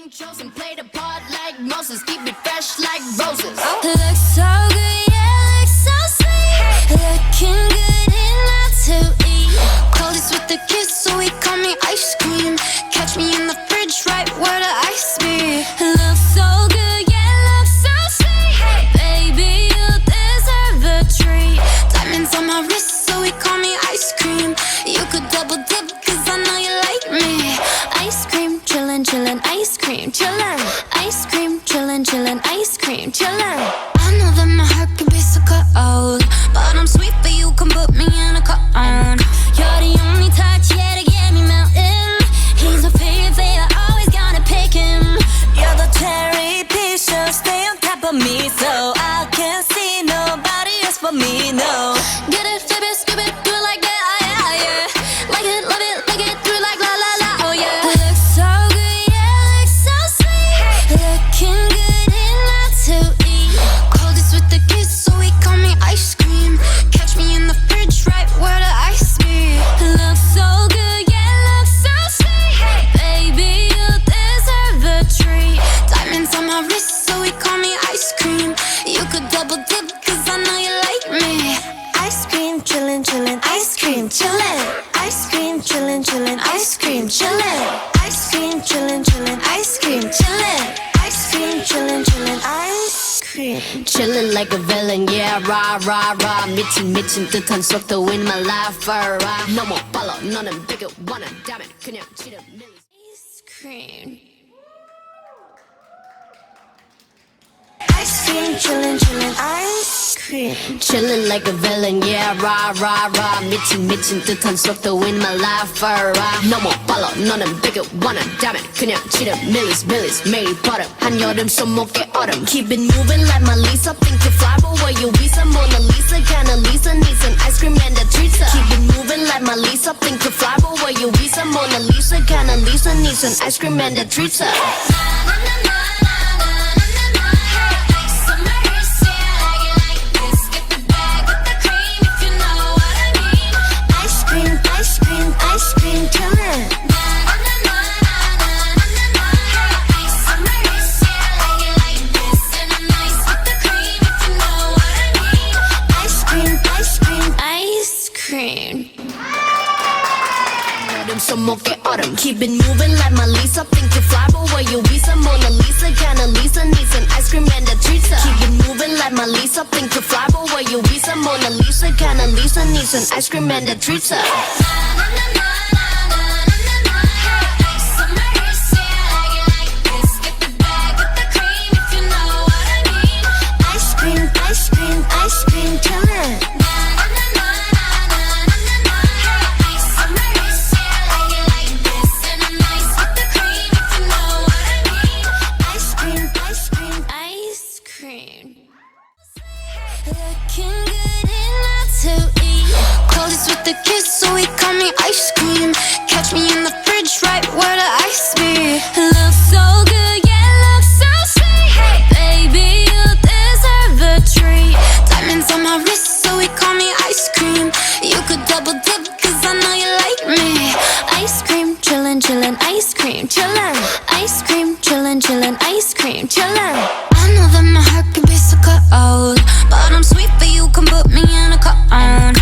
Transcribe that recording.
being chosen, play the part like Moses, keep it fresh like roses. Looks so good, yeah, looks so sweet. Looking good enough to eat. Coldest with the kiss, so he call me ice cream. Catch me in the fridge, right where the ice be. Looks so good, yeah, looks so sweet. Baby, you deserve a treat. Diamonds on my wrist, so he call me ice cream. You could double dip, cause I know you like me. Ice cream, chillin', chillin', ice cream, chillin'. Ice cream, chillin', chillin', ice cream, chillin'. I know that my heart can be so cold, but I'm sweet, but you can put me in a cone. You're the only touch, yeah, to get me melting. He's my favorite, always gonna pick him. You're the cherry piece, so stay on top of me, so I can't see nobody else but me, no. Get it, flip it, skip it, do it like that, yeah, yeah. Like it, love it, lick it through like la la la, oh yeah. Looks so good, yeah, looks so sweet. Looking good enough to eat. Coldest with the kiss, so he call me ice cream. Catch me in the fridge, right where the ice be. Looks so good, yeah, looks so sweet. Baby, you deserve a treat. Diamonds on my wrist, so he call me ice cream. You could double dip, cause I know you like me. Ice cream, chillin', chillin', ice cream, chillin'. Ice cream, chillin', chillin', ice cream, chillin'. Ice cream, chillin', chillin', ice cream, chillin'. Ice cream, chillin', chillin', ice cream. Chillin' like a villain, yeah, rah, rah, rah. 미친 듯한 속도 in my life, alright. 너무 빨라, 너는 되게 원한다면 그냥 치를 밀리. Ice cream. Ice cream, chillin', chillin', ice cream. Chillin' like a villain, yeah, rah, rah, rah. 미친 듯한 속도 in my life, alright. 너무 빨라, 너는 되게 원한다면 그냥 치를 밀리스 매일 버릇. 한여름 손목에 얼음. Keep it moving like MYLEE, think you fly, but where you be? Some Mona Lisa, kinda Lisa, needs an ice cream and a treat. Keep it moving like MYLEE, think you fly, but where you be? Some Mona Lisa, kinda Lisa, needs an ice cream and a treat. Ice cream, chillin'. Ice cream, ice cream. 여름 손목에 얼음. Keep it moving like MYLEE, think you fly, but where you be? Some Mona Lisa, kinda Lisa, needs an ice cream and a treat. Keep it moving like MYLEE, think you fly, but where you be? Some Mona Lisa, kinda Lisa, needs an ice cream and a treat. Ice cream, chillin'. Ice cream. Looking good enough to eat. Coldest with the kiss, so he call me ice cream. Catch me in the fridge, right where the ice be. Looks so good, yeah, looks so sweet. Baby, you deserve a treat. Diamonds on my wrist, so he call me ice cream. You could double dip, cause I know you like me. Ice cream, chillin', chillin', ice cream, chillin'. Ice cream, chillin', chillin', ice cream, chillin'. I know that my heart can be so cold, but I'm sweet, but you can put me in a cone.